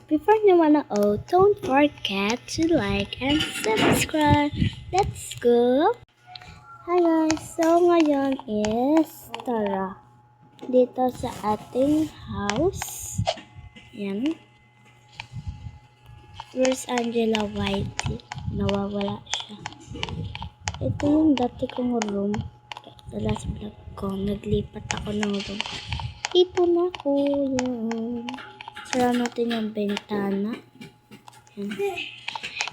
before naman all, don't forget to like and subscribe. Let's go! Hi guys! So ngayon is, tara, dito sa ating house. Yan. Where's Angela Whitey? Nawawala siya. Ito yung dati kong room. Sa last vlog ko, naglipat ako ng room. Ito na ko. Yan. Sara natin yung bentana. Yan.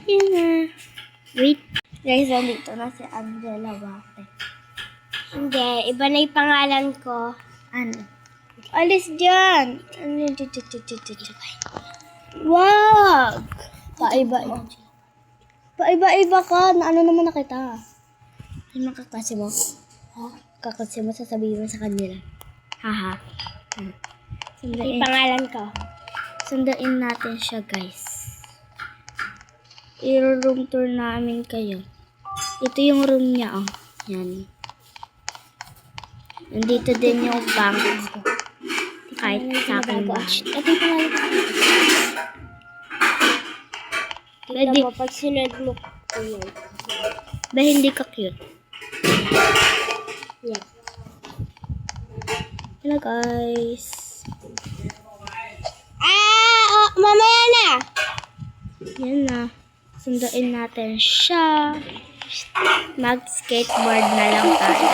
Yan na. Wait. Guys, nandito na si Angela Whitey. Hindi, iba na yung pangalan ko. Ano? Alis dyan! Wag! Paiba-iba. Paiba-iba ka. Na ano naman na kita? Ano kakasi mo? Kakasi mo, sasabihin mo sa kanila. Haha. Yung pangalan ko. Sundain natin siya, guys. I-room tour namin kayo. Ito yung room niya, oh. Yan. Nandito din yung bank. Kahit sa akin ba. Ito yung pangalan ko. Tignan mo, pag sinadlook ko yun. Ba hindi ka cute? Yan. Hello, guys. Mamaya na! Yan na. Sunduin natin siya. Mag-skateboard na lang tayo.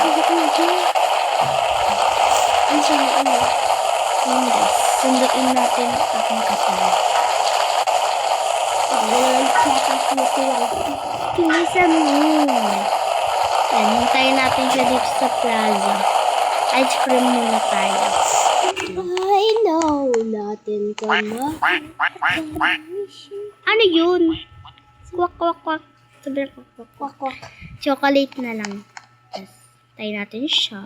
Yan, guys. Sunduin natin ang aking kasama. Pilisan mo. Yan, hintayin natin siya dito sa plaza. Ice cream muna tayo. I know natin ko na. Ano yun? Kwak, kwak, kwak. Sabi kwak, kwak, kwak, kwak. Chocolate na lang. Yes. Tayo natin siya.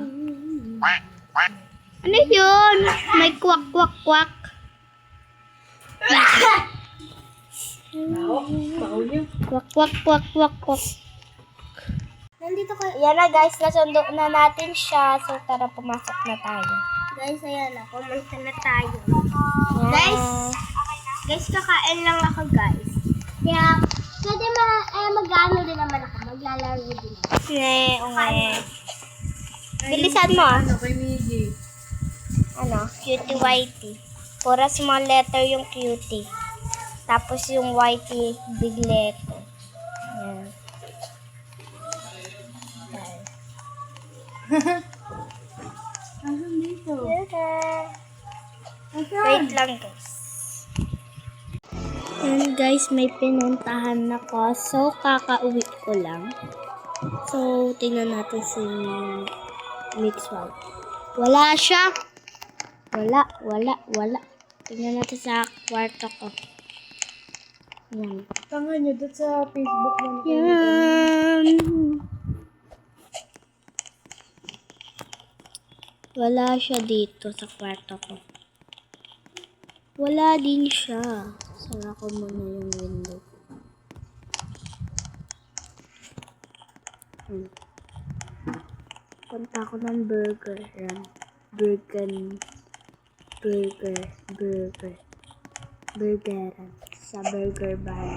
Ano yun? May kwak, kwak, kwak. Kwak, kwak, kwak, kwak, kwak. Nandito ko. Yan na guys, nasundo na natin siya. So tara, pumasok na tayo. Guys, ayan na. Pumunta na tayo. Guys, kakain lang ako guys. Kaya, pwede mag-ano din naman ako. Maglalaro din ako. Bilisan mo ah. Ano? Cutie whitey. Pura small letter yung cutie. Tapos yung whitey, big letter. Yan. Wait lang guys. And guys, may pinuntahan ako. So, kakauwi ko lang. So, tingnan natin si Mix White. Wala siya. Wala. Tingnan natin sa kwarto ko. Yan. Tanga niyo doon sa Facebook mo. Yan. Wala siya dito sa kwarto ko. Wala din siya. Sara ko muna yung window. Punta ako ng burger. Yan. Burgeran. Sa burger bar.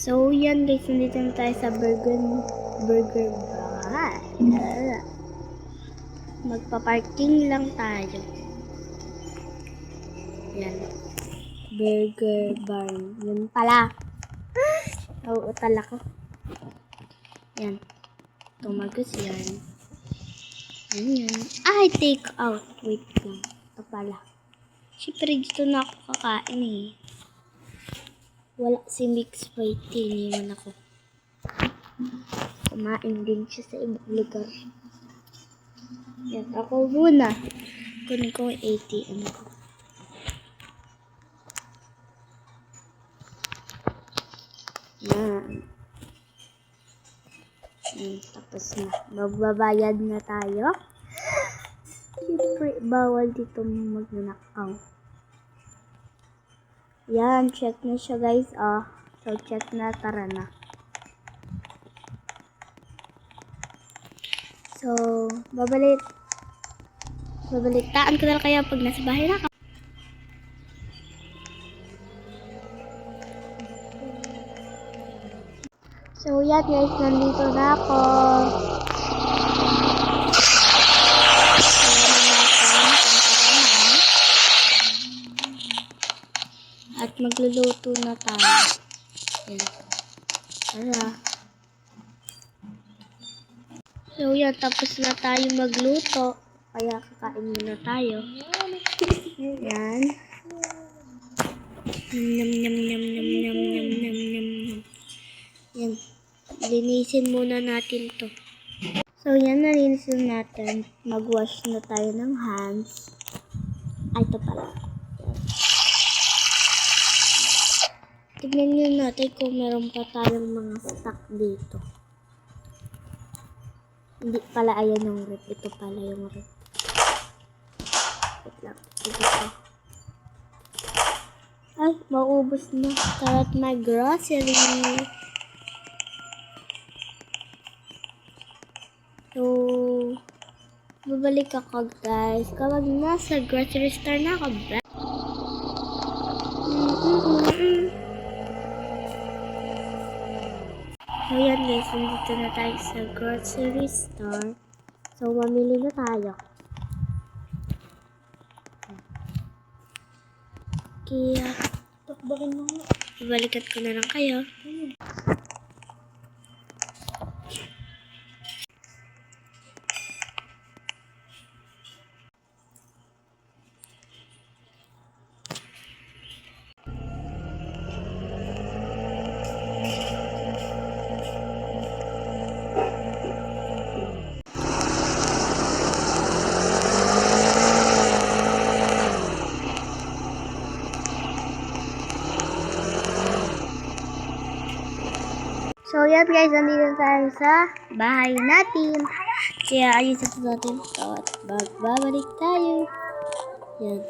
So, yan guys, nandito na tayo sa burger bar. Magpa-parking lang tayo. Yan. Burger bar. Yun pala. Oo, tala ko. Yan. Tumagos yan. Yan. Ay, take out. Wait lang. Ito pala. Siyempre, dito na ako kakain eh. Wala si Mix Whitey, iniwan ako. Kumain din siya sa ibang lugar. Yan, ako muna. Kunin ko yung ATM ko. Yan. Tapos na. Magbabayad na tayo. Siyempre, bawal dito magnanakaw. Yan, check na siya guys. So, check na. Tara na. So, babalitaan ko na lang kayo pag nasa bahay na ako. So, yan guys, nandito na ako. At magluluto na tayo. Yan. Tara. So, yan, tapos na tayo magluto. Kaya kakain muna tayo. Yan. Nam nam nam nam nam nam nam nam nam. Yan. Linisin muna natin to. So, yan, nalinisin natin. Mag-wash na tayo ng hands. Ay, ito pala. Tignan nyo natin kung meron pa tayong mga stock dito. Hindi pala, ayan yung rep. Ito pala yung rep. Wait lang. Ito pa. Ay, maubos na. Start my grocery. So, babalik ako guys. Kapag nasa grocery store na ako, So, yan guys, nandito na tayo sa grocery store. So, mamili na tayo. Kaya, Takbakin mo nga. babalikan ko na lang kayo. So, yan guys, nandito tayo sa bahay natin. Kaya, ayusin natin ito at babalik tayo. Yan.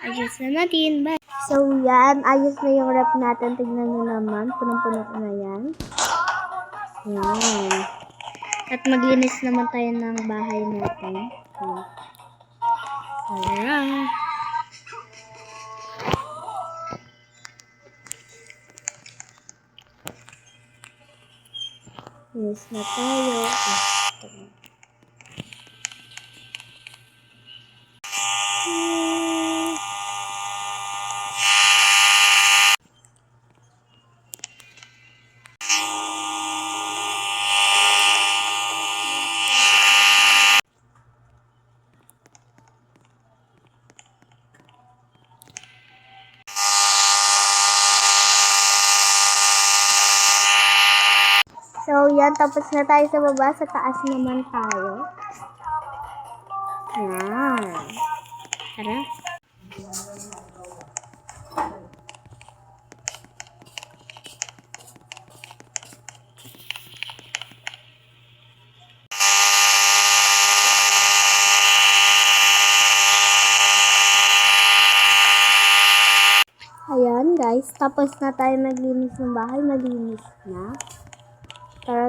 Ayos na natin. Bye. So, yan. Ayos na yung rep natin. Tignan nyo naman. Punong-puno na yan. Yan. At maglinis naman tayo ng bahay natin. Yan. Tara. Linis na tayo. So, yan. Tapos na tayo sa baba. Sa taas naman tayo. Yan. Tara. Ayan, guys. Tapos na tayo maglinis ng bahay. Malinis na. Tara,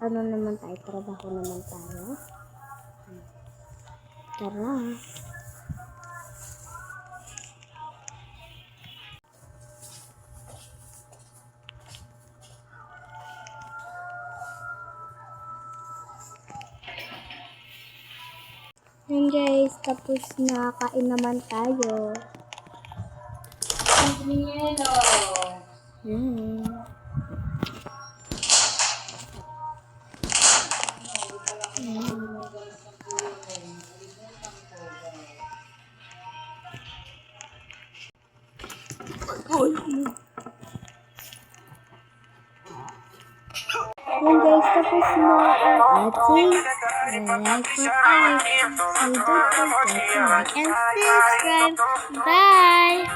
naman tayo, trabaho naman tayo. Tara. Yan guys, tapos na, kain naman tayo. Yan. Yan guys, tapos na ang ating live for us. So don't forget to like and subscribe. Bye!